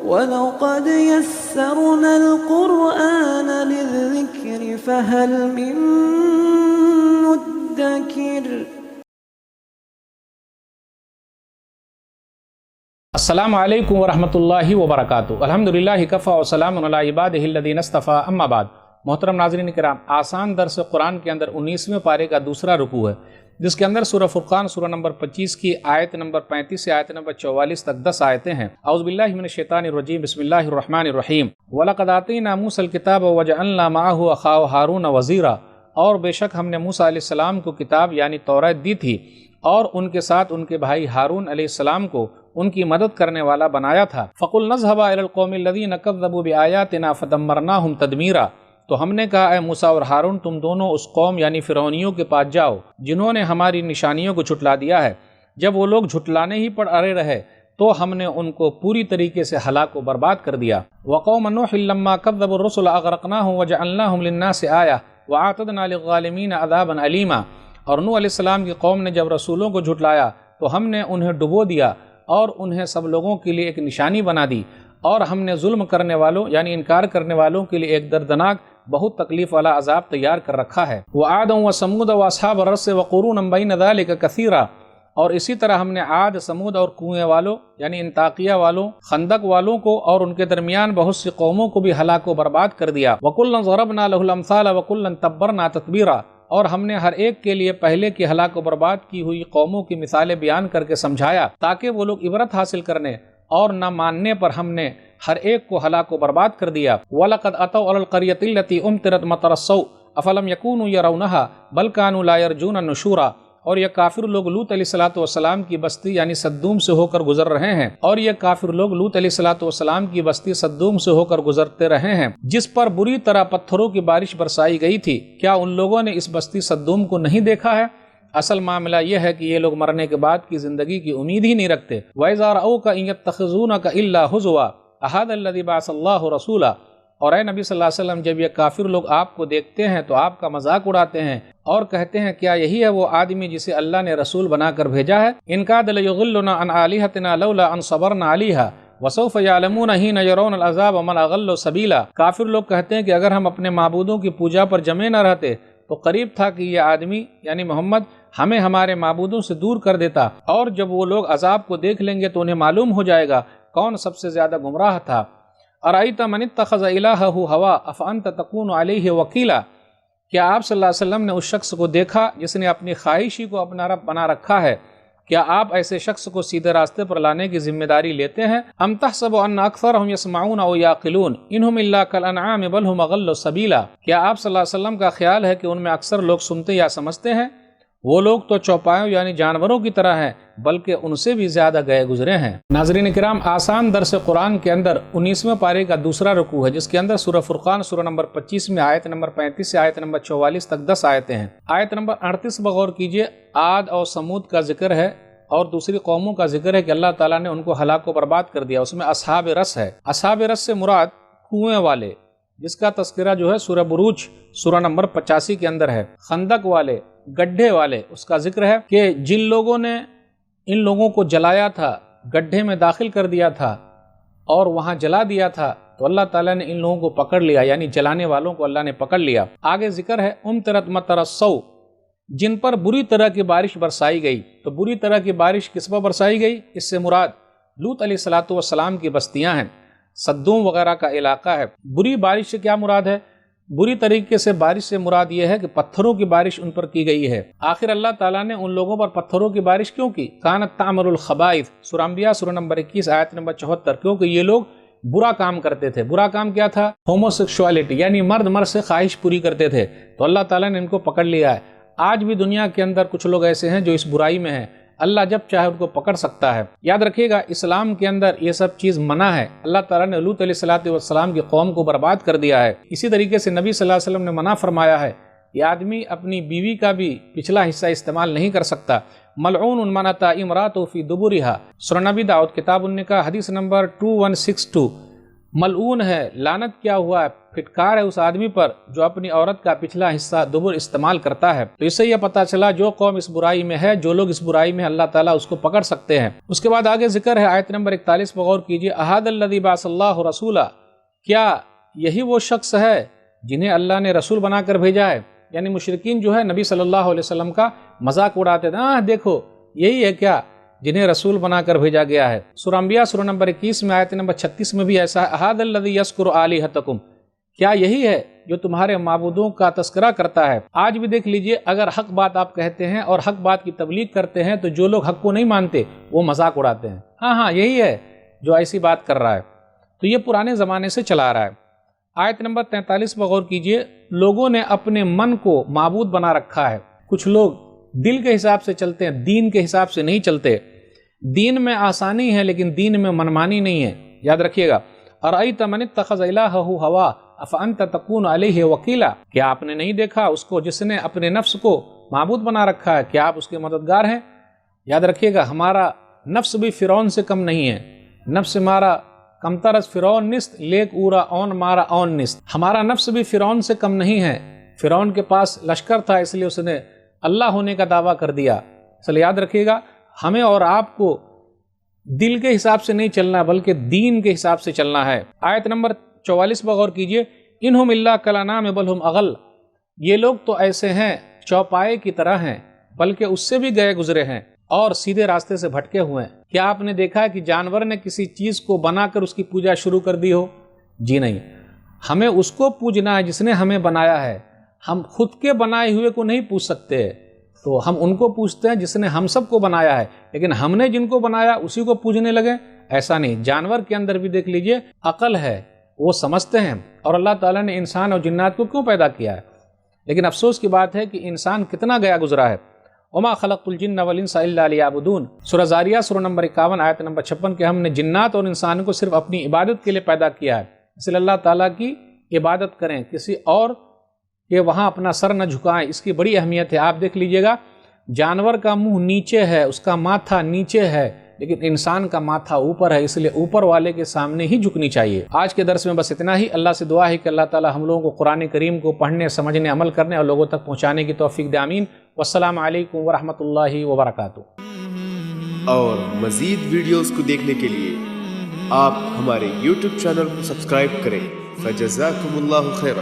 وَلَقَدْ يَسَّرْنَا الْقُرْآنَ لِلذِّكْرِ فَهَلْ مِن مُّدَّكِرٍ۔ السلام علیکم ورحمۃ اللہ وبرکاتہ۔ الحمدللہ کفا وسلام علی عبادہ الذین اصطفیٰ، اما بعد۔ محترم ناظرین کرام، آسان درس قرآن کے اندر 19ویں پارے کا دوسرا رکوع ہے، جس کے اندر سورہ فرقان سورہ نمبر 25 کی آیت نمبر 35 سے آیت نمبر 44 تک 10 آیتیں ہیں۔ اعوذ باللہ من الشیطان الرجیم، بسم اللہ الرحمن الرحیم۔ وَلَقَدْ آتَيْنَا مُوسَى الْكِتَابَ وَجَعَلْنَا مَعَهُ أَخَاهُ هَارُونَ وَزِيرًا، اور بے شک ہم نے موسیٰ علیہ السلام کو کتاب یعنی توریت دی تھی، اور ان کے ساتھ ان کے بھائی ہارون علیہ السلام کو ان کی مدد کرنے والا بنایا تھا۔ فَقُلْ نَذْهَبَا إِلَى الْقَوْمِ الَّذِينَ كَذَّبُوا بِآيَاتِنَا فَدَمَّرْنَاهُمْ تَدْمِيرًا، تو ہم نے کہا اے موسیٰ اور ہارون، تم دونوں اس قوم یعنی فرعونیوں کے پاس جاؤ جنہوں نے ہماری نشانیوں کو جھٹلا دیا ہے۔ جب وہ لوگ جھٹلانے ہی پر اڑے رہے تو ہم نے ان کو پوری طریقے سے ہلاک و برباد کر دیا۔ وَقَوْمَ نُوحٍ لَمَّا كَذَّبُوا الرُّسُلَ أَغْرَقْنَاهُمْ وَجَعَلْنَاهُمْ لِلنَّاسِ آيَةً وَأَعْتَدْنَا لِلظَّالِمِينَ عَذَابًا أَلِيمًا، اور نوح علیہ السلام کی قوم نے جب رسولوں کو جھٹلایا تو ہم نے انہیں ڈبو دیا اور انہیں سب لوگوں کے لیے ایک نشانی بنا دی، اور ہم نے ظلم کرنے والوں یعنی انکار کرنے والوں کے لیے ایک دردناک بہت تکلیف والا عذاب تیار کر رکھا ہے۔ وَعَادًا وَثَمُودَ وَأَصْحَابَ الرَّسِّ وَقُرُونًا بَيْنَ ذَلِكَ كَثِيرًا، اور اسی طرح ہم نے عاد، سمود اور کنویں والوں یعنی انطاکیہ والوں، خندق والوں کو اور ان کے درمیان بہت سی قوموں کو بھی ہلاک و برباد کر دیا۔ وَكُلًّا ضَرَبْنَا لَهُ الْأَمْثَالَ وَكُلًّا تَبَّرْنَا تَتْبِيرًا، اور ہم نے ہر ایک کے لیے پہلے کی ہلاک و برباد کی ہوئی قوموں کی مثالیں بیان کر کے سمجھایا تاکہ وہ لوگ عبرت حاصل کرنے، اور نہ ماننے پر ہم نے ہر ایک کو ہلاک و برباد کر دیا۔ وَلَقَدْ أَتَوْا عَلَى الْقَرْيَةِ الَّتِي أُمْطِرَتْ مَطَرَ السَّوْءِ أَفَلَمْ يَكُونُوا يَرَوْنَهَا بَلْ كَانُوا لَا يَرْجُونَ نُشُورًا، اور یہ کافر لوگ لوط علیہ السلام کی بستی یعنی سدوم سے ہو کر گزر رہے ہیں، اور یہ کافر لوگ لوط علیہ السلام کی بستی سدوم سے ہو کر گزرتے رہے ہیں جس پر بری طرح پتھروں کی بارش برسائی گئی تھی۔ کیا ان لوگوں نے اس بستی سدوم کو نہیں دیکھا ہے؟ اصل معاملہ یہ ہے کہ یہ لوگ مرنے کے بعد کی زندگی کی امید ہی نہیں رکھتے۔ وَإِذَا رَأَوْكَ إِن يَتَّخِذُونَكَ إِلَّا هُزُوًا أَهَذَا الَّذِي بَعَثَ اللَّهُ رَسُولًا، اور اے نبی صلی اللہ علیہ وسلم، جب یہ کافر لوگ آپ کو دیکھتے ہیں تو آپ کا مذاق اڑاتے ہیں اور کہتے ہیں کیا یہی ہے وہ آدمی جسے اللہ نے رسول بنا کر بھیجا ہے؟ إِن كَادَ لَيُضِلُّنَا عَنْ آلِهَتِنَا لَوْلَا أَنْ صَبَرْنَا عَلَيْهَا وَسَوْفَ يَعْلَمُونَ حِينَ يَرَوْنَ الْعَذَابَ مَنْ أَضَلُّ سَبِيلًا۔ کافر لوگ کہتے ہیں کہ اگر ہم اپنے معبودوں کی پوجا پر جمے نہ رہتے تو قریب تھا کہ یہ آدمی یعنی محمد ہمیں ہمارے معبودوں سے دور کر دیتا، اور جب وہ لوگ عذاب کو دیکھ لیں گے تو انہیں معلوم ہو جائے گا کون سب سے زیادہ گمراہ تھا۔ أَرَأَيْتَ مَنِ اتَّخَذَ إِلَٰهَهُ هَوَاهُ أَفَأَنْتَ تَكُونُ عَلَيْهِ وَكِيلًا، کیا آپ صلی اللہ علیہ وسلم نے اس شخص کو دیکھا جس نے اپنی خواہشی کو اپنا رب بنا رکھا ہے؟ کیا آپ ایسے شخص کو سیدھے راستے پر لانے کی ذمہ داری لیتے ہیں؟ أَمْ تَحْسَبُ أَنَّ أَكْثَرَهُمْ يَسْمَعُونَ أَوْ يَعْقِلُونَ إِنْ هُمْ إِلَّا كَالْأَنْعَامِ بَلْ هُمْ أَضَلُّ سَبِيلًا، کیا آپ صلی اللہ علیہ وسلم کا خیال ہے کہ ان میں اکثر لوگ سنتے یا سمجھتے ہیں؟ وہ لوگ تو چوپایوں یعنی جانوروں کی طرح ہیں، بلکہ ان سے بھی زیادہ گئے گزرے ہیں۔ ناظرین کرام، آسان درس قرآن کے اندر 19ویں پارے کا دوسرا رکوع ہے، جس کے اندر سورہ فرقان سورہ نمبر 25 میں آیت نمبر 35 سے آیت نمبر 44 تک 10 آیتیں ہیں۔ آیت نمبر 38 بغور کیجئے، عاد اور سمود کا ذکر ہے اور دوسری قوموں کا ذکر ہے کہ اللہ تعالیٰ نے ان کو ہلاک و برباد کر دیا۔ اس میں اصحاب رس ہے۔ اصحاب رس سے مراد کنویں والے، جس کا تذکرہ جو ہے سورہ بروج سورہ نمبر 85 کے اندر ہے۔ خندق والے، گڈھے والے، اس کا ذکر ہے کہ جن لوگوں نے ان لوگوں کو جلایا تھا، گڈھے میں داخل کر دیا تھا اور وہاں جلا دیا تھا، تو اللہ تعالیٰ نے ان لوگوں کو پکڑ لیا، یعنی جلانے والوں کو اللہ نے پکڑ لیا۔ آگے ذکر ہے امطرت مطر السوء، جن پر بری طرح کی بارش برسائی گئی۔ تو بری طرح کی بارش کس پر برسائی گئی؟ اس سے مراد لوط علیہ السلام کی بستیاں ہیں، سدوم وغیرہ کا علاقہ ہے۔ بری بارش سے کیا مراد ہے؟ بری طریقے سے بارش سے مراد یہ ہے کہ پتھروں کی بارش ان پر کی گئی ہے۔ آخر اللہ تعالیٰ نے ان لوگوں پر پتھروں کی بارش کیوں کی؟ کانت تعمل الخبائث، سورہ انبیاء سورہ نمبر 21 آیت نمبر 74، کیونکہ یہ لوگ برا کام کرتے تھے۔ برا کام کیا تھا؟ ہوموسیکشوالٹی، یعنی مرد مرد سے خواہش پوری کرتے تھے، تو اللہ تعالیٰ نے ان کو پکڑ لیا ہے۔ آج بھی دنیا کے اندر کچھ لوگ ایسے ہیں جو اس برائی میں ہیں، اللہ جب چاہے ان کو پکڑ سکتا ہے۔ یاد رکھیے گا، اسلام کے اندر یہ سب چیز منع ہے۔ اللہ تعالیٰ نے لوط علیہ السلام کی قوم کو برباد کر دیا ہے۔ اسی طریقے سے نبی صلی اللہ علیہ وسلم نے منع فرمایا ہے، یہ آدمی اپنی بیوی کا بھی پچھلا حصہ استعمال نہیں کر سکتا۔ ملعون من اتی امرأته فی دبرها، سورہ نبی داؤد کتاب النکاح حدیث نمبر 2162۔ ملعون ہے، لعنت کیا ہوا ہے، پھٹکار ہے اس آدمی پر جو اپنی عورت کا پچھلا حصہ دبر استعمال کرتا ہے۔ تو اس سے یہ پتہ چلا جو قوم اس برائی میں ہے، جو لوگ اس برائی میں اللہ تعالیٰ اس کو پکڑ سکتے ہیں۔ اس کے بعد آگے ذکر ہے آیت نمبر 41 پر غور کیجیے، احد الذی بعث اللہ رسولا، کیا یہی وہ شخص ہے جنہیں اللہ نے رسول بنا کر بھیجا ہے؟ یعنی مشرکین جو ہے نبی صلی اللہ علیہ وسلم کا مذاق اڑاتے تھے، دیکھو یہی ہے کیا جنہیں رسول بنا کر بھیجا گیا ہے۔ سورہ انبیاء سورہ نمبر 21 میں آیت نمبر 36 میں بھی ایسا ہے، احد الذی یذکر آلہتکم، کیا یہی ہے جو تمہارے معبودوں کا تذکرہ کرتا ہے؟ آج بھی دیکھ لیجئے، اگر حق بات آپ کہتے ہیں اور حق بات کی تبلیغ کرتے ہیں تو جو لوگ حق کو نہیں مانتے وہ مذاق اڑاتے ہیں، ہاں یہی ہے جو ایسی بات کر رہا ہے۔ تو یہ پرانے زمانے سے چلا رہا ہے۔ آیت نمبر 43 پر غور کیجئے، لوگوں نے اپنے من کو معبود بنا رکھا ہے۔ کچھ لوگ دل کے حساب سے چلتے ہیں، دین کے حساب سے نہیں چلتے۔ دین میں آسانی ہے لیکن دین میں منمانی نہیں ہے، یاد رکھیے گا۔ ارأیت من اتخذ الہہ ہوا افانت تکون علیہ وکیلا، کیا آپ نے نہیں دیکھا اس کو جس نے اپنے نفس کو معبود بنا رکھا ہے، کیا آپ اس کے مددگار ہیں؟ یاد رکھیے گا، ہمارا نفس بھی فرعون سے کم نہیں ہے، نفس ہمارا کمتر از فرعون نست لیک اورا اون مارا اون نست، ہمارا نفس بھی فرعون سے کم نہیں ہے۔ فرعون کے پاس لشکر تھا اس لیے اس نے اللہ ہونے کا دعویٰ کر دیا۔ اس لیے یاد رکھیے گا، ہمیں اور آپ کو دل کے حساب سے نہیں چلنا بلکہ دین کے حساب سے چلنا ہے۔ آیت نمبر 44 پر غور کیجئے، انہم الا کالانعام بل ہم اغل، یہ لوگ تو ایسے ہیں چوپائے کی طرح ہیں بلکہ اس سے بھی گئے گزرے ہیں اور سیدھے راستے سے بھٹکے ہوئے ہیں۔ کیا آپ نے دیکھا ہے کہ جانور نے کسی چیز کو بنا کر اس کی پوجا شروع کر دی ہو؟ جی نہیں، ہمیں اس کو پوجنا ہے جس نے ہمیں بنایا ہے۔ ہم خود کے بنائے ہوئے کو نہیں پوچھ سکتے، تو ہم ان کو پوچھتے ہیں جس نے ہم سب کو بنایا ہے، لیکن ہم نے جن کو بنایا اسی کو پوجنے لگے، ایسا نہیں۔ جانور کے اندر بھی دیکھ لیجئے عقل ہے، وہ سمجھتے ہیں، اور اللہ تعالیٰ نے انسان اور جنات کو کیوں پیدا کیا ہے؟ لیکن افسوس کی بات ہے کہ انسان کتنا گیا گزرا ہے۔ وما خلقت الجن والانس الا لیعبدون، سورہ زاریہ سورہ نمبر 51 آیت نمبر 56 کہ ہم نے جنات اور انسان کو صرف اپنی عبادت کے لیے پیدا کیا ہے، اس لیے اللہ تعالیٰ کی عبادت کریں، کسی اور کہ وہاں اپنا سر نہ جھکائیں، اس کی بڑی اہمیت ہے۔ آپ دیکھ لیجئے گا، جانور کا منہ نیچے ہے، اس کا ماتھا نیچے ہے، لیکن انسان کا ماتھا اوپر ہے، اس لیے اوپر والے کے سامنے ہی جھکنی چاہیے۔ آج کے درس میں بس اتنا ہی۔ اللہ سے دعا ہے کہ اللہ تعالی ہم لوگوں کو قرآن کریم کو پڑھنے، سمجھنے، عمل کرنے اور لوگوں تک پہنچانے کی توفیق دے، آمین۔ والسلام علیکم ورحمۃ اللہ وبرکاتہ۔ اور مزید ویڈیوز کو دیکھنے کے لیے آپ ہمارے YouTube چینل کو سبسکرائب کریں۔ فجزاکم اللہ خیرا۔